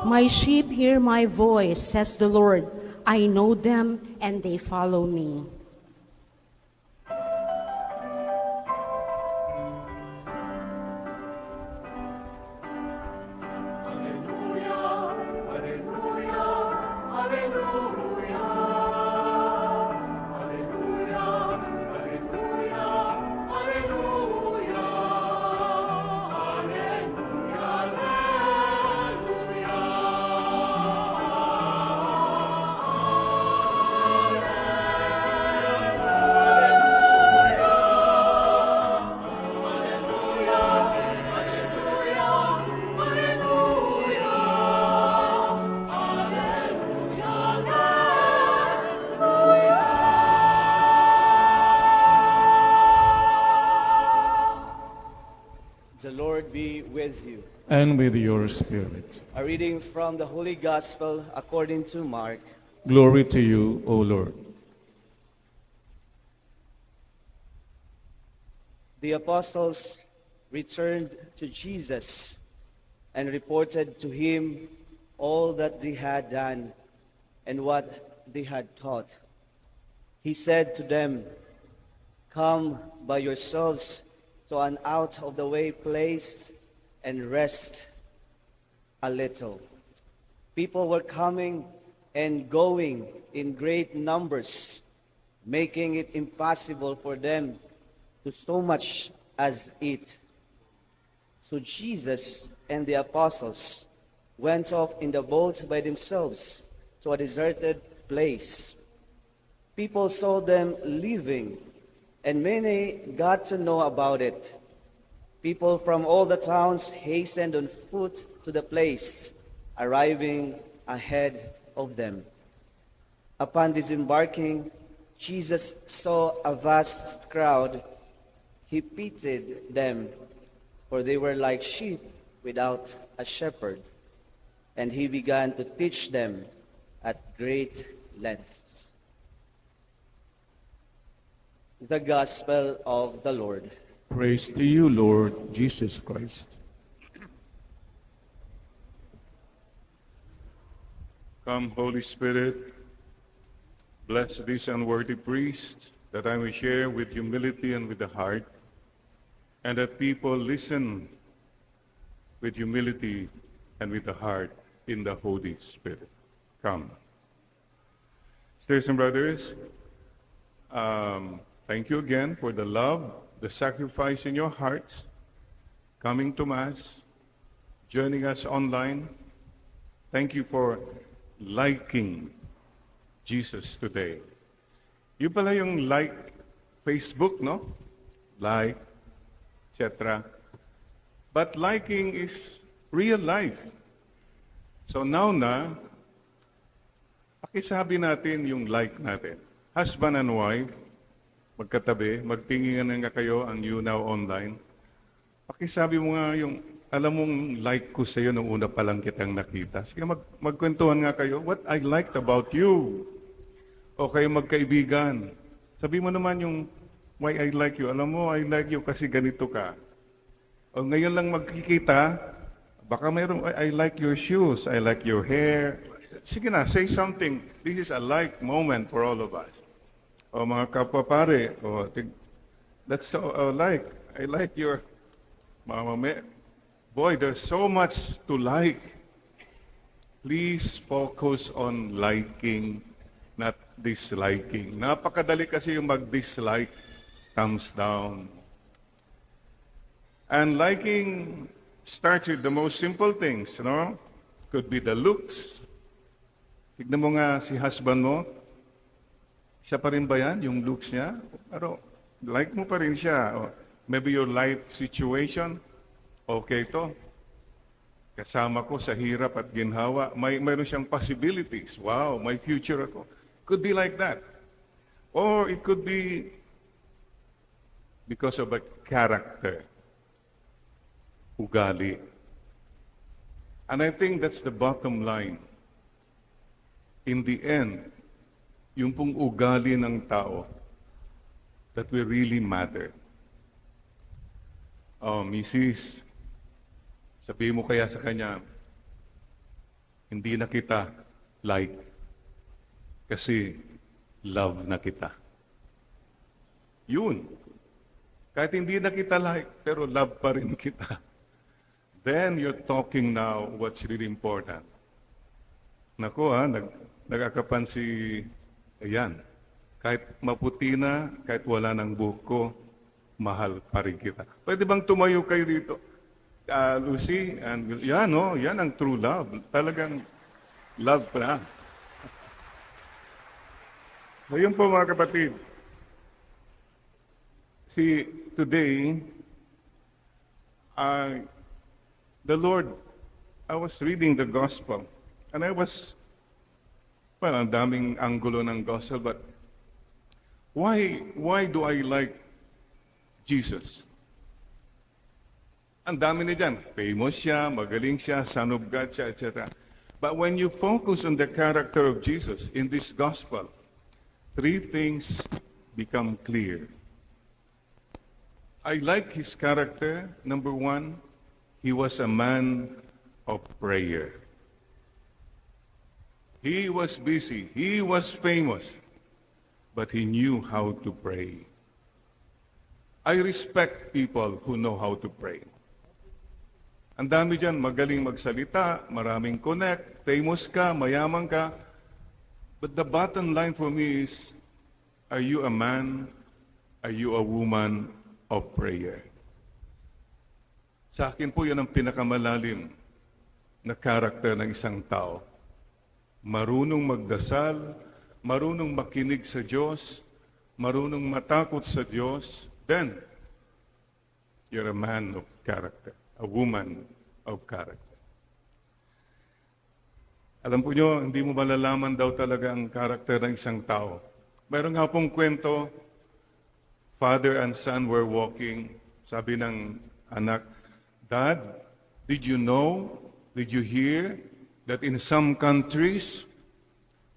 My sheep hear my voice, says the Lord. I know them, and they follow me. The Lord be with you. And with your spirit. A reading from the Holy Gospel according to Mark. Glory to you, O Lord. The apostles returned to Jesus and reported to him all that they had done and what they had taught. He said to them, "Come by yourselves to an out-of-the-way place and rest a little." People were coming and going in great numbers, making it impossible for them to so much as eat. So Jesus and the apostles went off in the boat by themselves to a deserted place. People saw them leaving, and many got to know about it. People from all the towns hastened on foot to the place, arriving ahead of them. Upon disembarking, Jesus saw a vast crowd. He pitied them, for they were like sheep without a shepherd, and he began to teach them at great lengths. The Gospel of the Lord. Praise to you, Lord Jesus Christ. Come, Holy Spirit, bless this unworthy priest, that I may share with humility and with the heart, and that people listen with humility and with the heart in the Holy Spirit. Come. Sisters and brothers, thank you again for the love, the sacrifice in your hearts, coming to Mass, joining us online. Thank you for liking Jesus today. Yung pala yung like Facebook, no? Like, etc. But liking is real life. So now na, pakisabi natin yung like natin. Husband and wife, magkatabi, magtingin nga kayo ang You Now Online. Pakisabi mo nga yung, alam mong like ko sa'yo nung una pa lang kitang nakita. Sige, magkwentuhan nga kayo, what I liked about you. O kayo magkaibigan. Sabi mo naman yung, why I like you. Alam mo, I like you kasi ganito ka. O ngayon lang magkikita, baka mayroong, I like your shoes, I like your hair. Sige na, say something. This is a like moment for all of us. O mga kapwa pare, that's so like. I like your, boy, there's so much to like. Please focus on liking, not disliking. Napakadali kasi yung mag-dislike, thumbs down. And liking starts with the most simple things, no? Could be the looks. Tignan mo nga si husband mo, siya pa rin ba yan, yung looks niya? Pero like mo pa rin siya. Or maybe your life situation, okay to. Kasama ko sa hirap at ginhawa, mayroon siyang possibilities. Wow, may future ako. Could be like that. Or it could be because of a character, ugali. And I think that's the bottom line. In the end, yung pong ugali ng tao that will really matter. Oh, Mrs., sabihin mo kaya sa kanya, hindi na kita like kasi love na kita. Yun. Kahit hindi na kita like, pero love pa rin kita. Then you're talking now what's really important. Naku nagkakapan si, ayan, kahit maputi na, kahit wala ng buhok, mahal pa rin kita. Pwede bang tumayo kayo dito? Lucy, and yan, no? Yan ang true love. Talagang love pa. So yun po mga kapatid. See, today, the Lord, I was reading the gospel, and I was, well, ang daming anggulo ng gospel, but why do I like Jesus? Ang dami na dyan. Famous siya, magaling siya, son of God siya, etc. But when you focus on the character of Jesus in this gospel, three things become clear. I like his character. Number one, he was a man of prayer. He was busy. He was famous. But he knew how to pray. I respect people who know how to pray. Ang dami dyan, magaling magsalita, maraming connect, famous ka, mayaman ka. But the bottom line for me is, are you a man? Are you a woman of prayer? Sa akin po, yan ang pinakamalalim na karakter ng isang tao. Marunong magdasal, marunong makinig sa Diyos, marunong matakot sa Diyos, then you're a man of character, a woman of character. Alam po nyo, hindi mo malalaman daw talaga ang karakter ng isang tao. Mayroon nga pong kwento, father and son were walking. Sabi ng anak, Dad, did you hear that in some countries,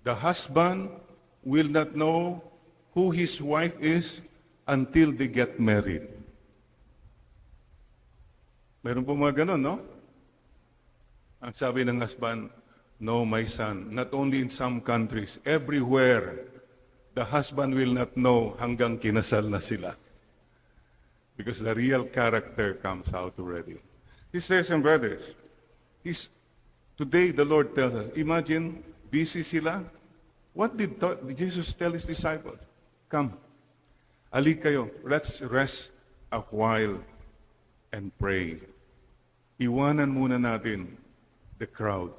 the husband will not know who his wife is until they get married? Meron po mga ganun, no? Ang sabi ng husband, no, my son, not only in some countries, everywhere, the husband will not know hanggang kinasal na sila. Because the real character comes out already. Sisters and brothers, today the Lord tells us, imagine, busy sila. What did Jesus tell his disciples? Come, alik kayo, let's rest a while and pray. Iwanan muna natin the crowd.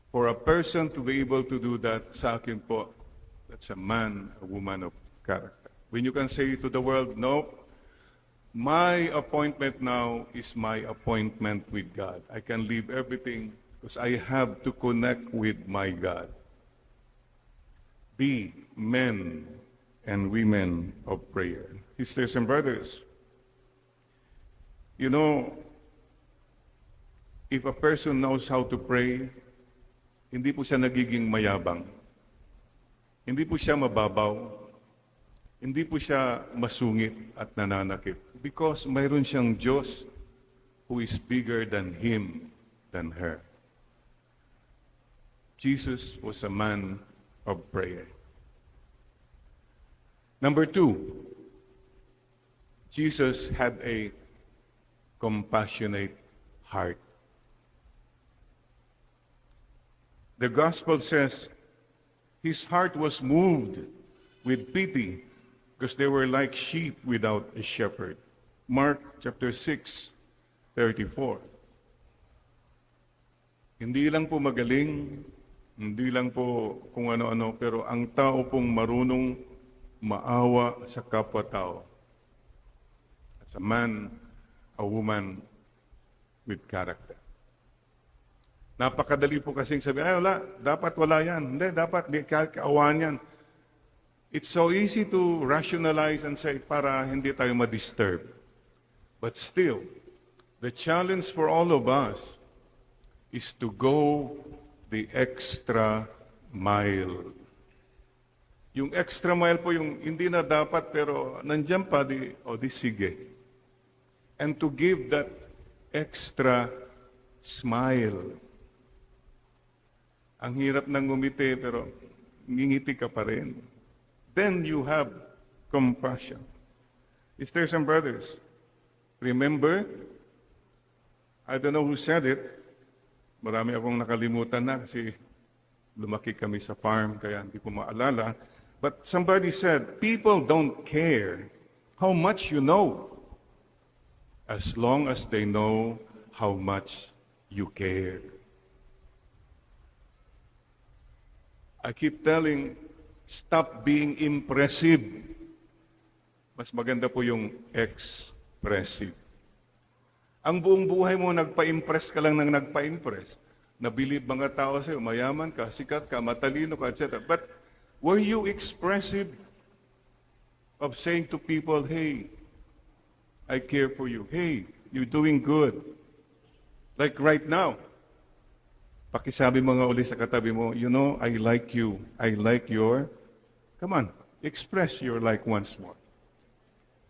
For a person to be able to do that, sa akin po, that's a man, a woman of character. When you can say to the world, no, my appointment now is my appointment with God. I can leave everything because I have to connect with my God. Be men and women of prayer. Sisters and brothers, you know, if a person knows how to pray, hindi po siya nagiging mayabang. Hindi po siya mababaw. Hindi po siya masungit at nananakit. Because mayroon siyang Diyos who is bigger than him, than her. Jesus was a man of prayer. Number two, Jesus had a compassionate heart. The gospel says his heart was moved with pity because they were like sheep without a shepherd. Mark chapter 6:34. Hindi lang po magaling, hindi lang po kung ano-ano, pero ang tao pong marunong maawa sa kapwa-tao. As a man, a woman with character. Napakadali po kasing sabi, ay wala, dapat wala yan. Hindi, dapat di kaawaan yan. It's so easy to rationalize and say, para hindi tayo ma-disturb. But still, the challenge for all of us is to go the extra mile. Yung extra mile po, yung hindi na dapat pero nandiyan pa, di sige. And to give that extra smile Ang hirap nang ngumiti pero ngingiti ka pa rin. Then you have compassion. Sisters and brothers, remember, I don't know who said it, marami akong nakalimutan na kasi lumaki kami sa farm kaya hindi ko maalala. But somebody said, people don't care how much you know as long as they know how much you care. I keep telling, stop being impressive. Mas maganda po yung expressive. Ang buong buhay mo, nagpa-impress ka lang ng nagpa-impress. Nabilib mga tao sa'yo, mayaman ka, sikat ka, matalino ka, etc. But were you expressive of saying to people, hey, I care for you. Hey, you're doing good. Like right now, pakisabi mo nga uli sa katabi mo, you know, I like you. I like your, come on, express your like once more.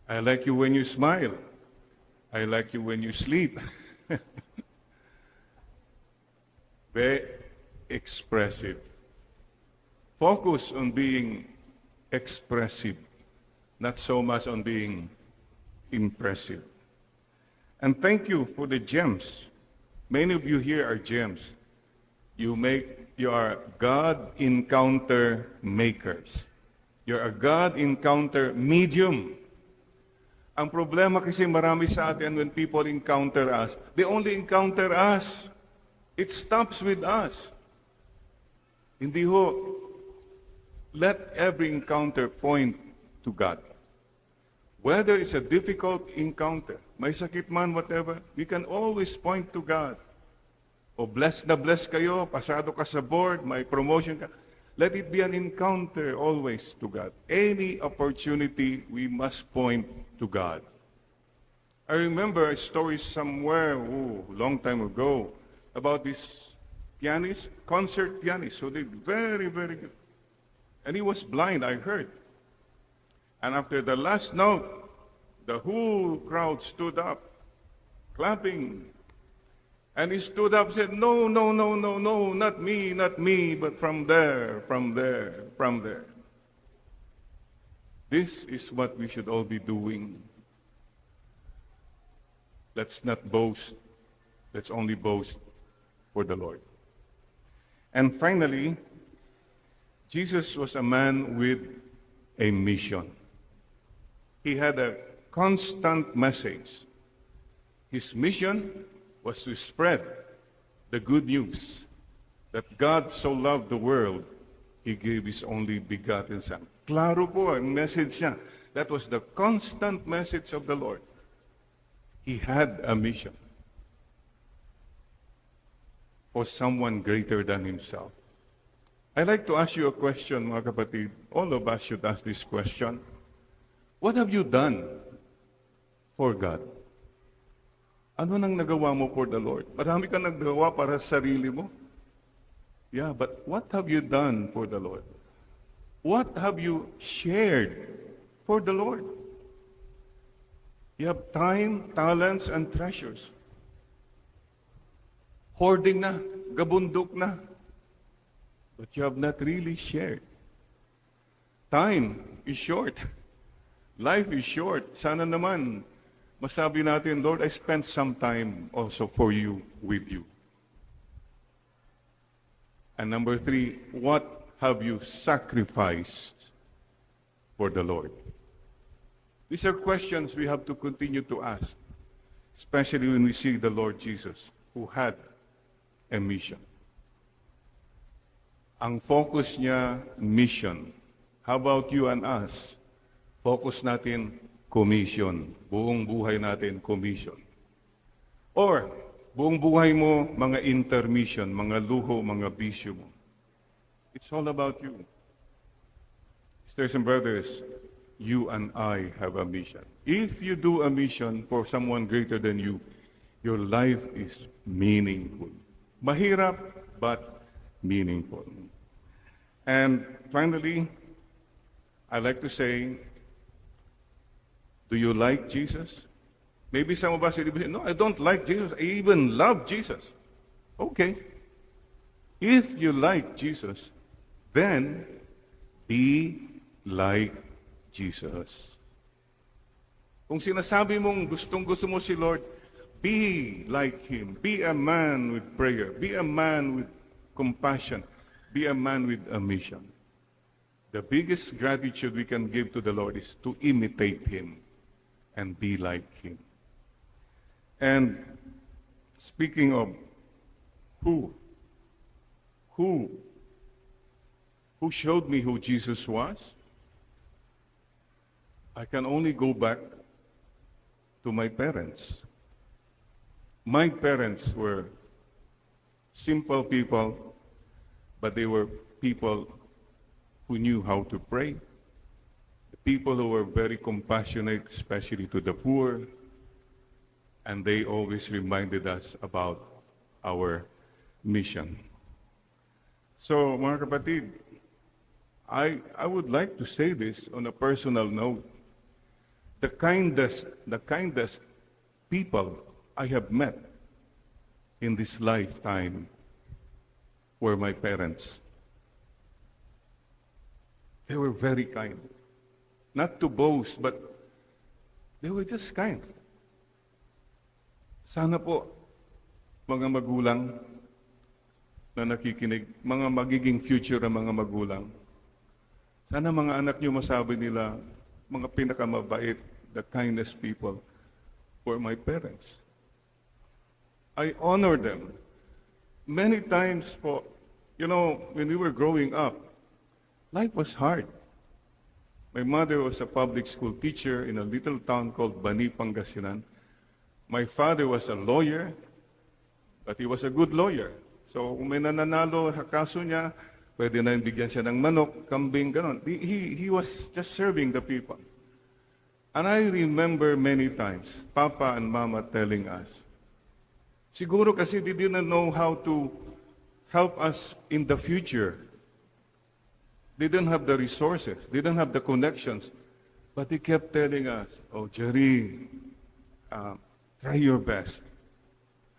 I like you when you smile. I like you when you sleep. Very expressive. Focus on being expressive, not so much on being impressive. And thank you for the gems. Many of you here are gems. You are God encounter makers. You're a God encounter medium. Ang problema kasi marami sa atin when people encounter us, they only encounter us. It stops with us. Hindi ho, let every encounter point to God. Whether it's a difficult encounter, may sakit man, whatever, we can always point to God. O blessed na blessed kayo, pasado ka sa board, may promotion ka. Let it be an encounter always to God. Any opportunity, we must point to God. I remember a story somewhere, long time ago, about this pianist, concert pianist, who did very, very good. And he was blind, I heard. And after the last note, the whole crowd stood up, clapping. And he stood up and said, no, no, no, no, no, not me, but from there, from there, from there. This is what we should all be doing. Let's not boast. Let's only boast for the Lord. And finally, Jesus was a man with a mission. He had a constant message. His mission was to spread the good news that God so loved the world, He gave His only begotten Son. Klaro po ang message niya. That was the constant message of the Lord. He had a mission for someone greater than Himself. I'd like to ask you a question, mga kapatid. All of us should ask this question. What have you done for God? Ano nang nagawa mo for the Lord? Marami kang nagawa para sa sarili mo. Yeah, but what have you done for the Lord? What have you shared for the Lord? You have time, talents, and treasures. Hoarding na, gabundok na. But you have not really shared. Time is short. Life is short. Sana naman, masabi natin, Lord, I spent some time also for you, with you. And number 3, what have you sacrificed for the Lord? These are questions we have to continue to ask, especially when we see the Lord Jesus, who had a mission. Ang focus niya, mission. How about you and us? Focus natin, commission. Buong buhay natin, commission. Or, buong buhay mo, mga intermission, mga luho, mga bisyo mo. It's all about you. Sisters and brothers, you and I have a mission. If you do a mission for someone greater than you, your life is meaningful. Mahirap, but meaningful. And finally, I'd like to say, do you like Jesus? Maybe some of us will say, no, I don't like Jesus. I even love Jesus. Okay. If you like Jesus, then be like Jesus. Kung sinasabi mong gustong-gusto mo si Lord, be like Him. Be a man with prayer. Be a man with compassion. Be a man with a mission. The biggest gratitude we can give to the Lord is to imitate Him and be like Him. And speaking of who showed me who Jesus was, I can only go back to my parents. My parents were simple people, but they were people who knew how to pray, people who were very compassionate, especially to the poor, and they always reminded us about our mission. So, mga kapatid, I would like to say this on a personal note. The kindest people I have met in this lifetime were my parents. They were very kind. Not to boast, but they were just kind. Sana po, mga magulang na nakikinig, mga magiging future na mga magulang, sana mga anak nyo masabi nila, mga pinakamabait, the kindest people were my parents. I honor them. Many times po, when we were growing up, life was hard. My mother was a public school teacher in a little town called Bani, Pangasinan. My father was a lawyer, but he was a good lawyer. So kung may nananalo sa kaso niya, pwede na bigyan siya ng manok, kambing, ganon. He was just serving the people. And I remember many times, Papa and Mama telling us, siguro kasi they didn't know how to help us in the future. They didn't have the resources. They didn't have the connections. But they kept telling us, oh, Jerry, try your best.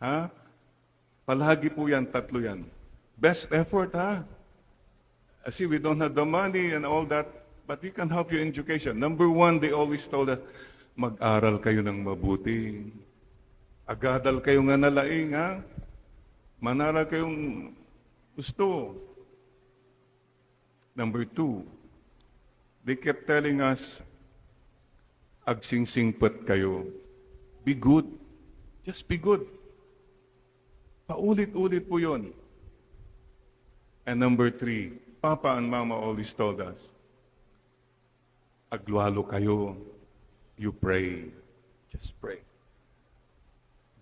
Ha? Palagi po yan, tatlo yan. Best effort, ha? See, we don't have the money and all that, but we can help you in education. Number one, they always told us, mag-aral kayo ng mabuti. Agadal kayo nga nalaing, ha? Manaral kayong gusto. Number two, they kept telling us, agsingsingpat kayo. Be good. Just be good. Paulit-ulit po yun. And number three, Papa and Mama always told us, agluhalo kayo, you pray. Just pray.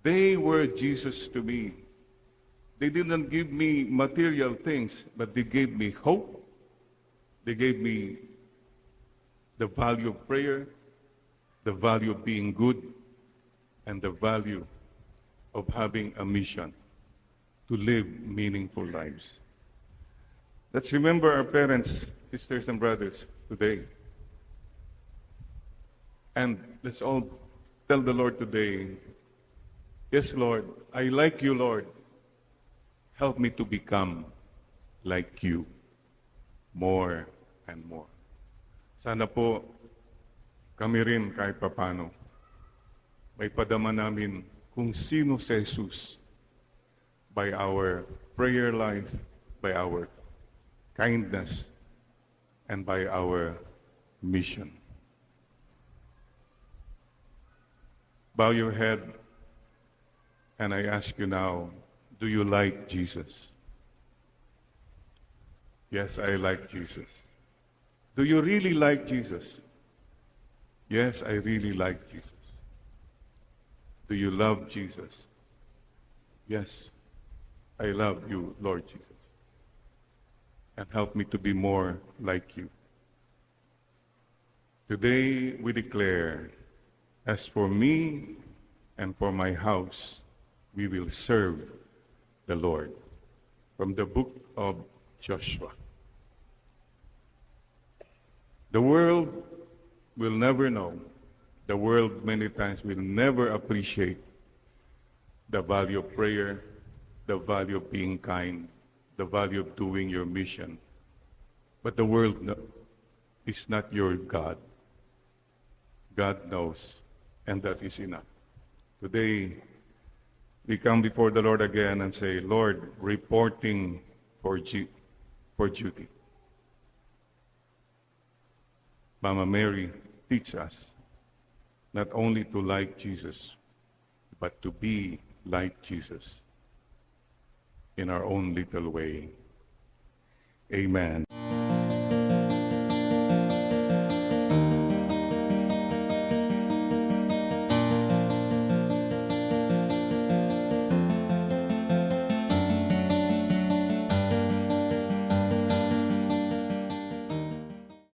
They were Jesus to me. They didn't give me material things, but they gave me hope. They gave me the value of prayer, the value of being good, and the value of having a mission to live meaningful lives. Let's remember our parents, sisters and brothers today. And let's all tell the Lord today, yes, Lord, I like you, Lord. Help me to become like you more and more. Sana po kami rin kahit papano may padama namin kung sino si Jesus by our prayer life, by our kindness, and by our mission. Bow your head, and I ask you now, do you like Jesus? Yes, I like Jesus. Do you really like Jesus? Yes, I really like Jesus. Do you love Jesus? Yes, I love you, Lord Jesus. And help me to be more like you. Today we declare, as for me and for my house, we will serve the Lord. From the book of Joshua. The world will never know. The world many times will never appreciate the value of prayer, the value of being kind, the value of doing your mission. But the world is not your God. God knows, and that is enough. Today, we come before the Lord again and say, Lord, reporting for duty. Mama Mary, teach us not only to like Jesus, but to be like Jesus in our own little way. Amen.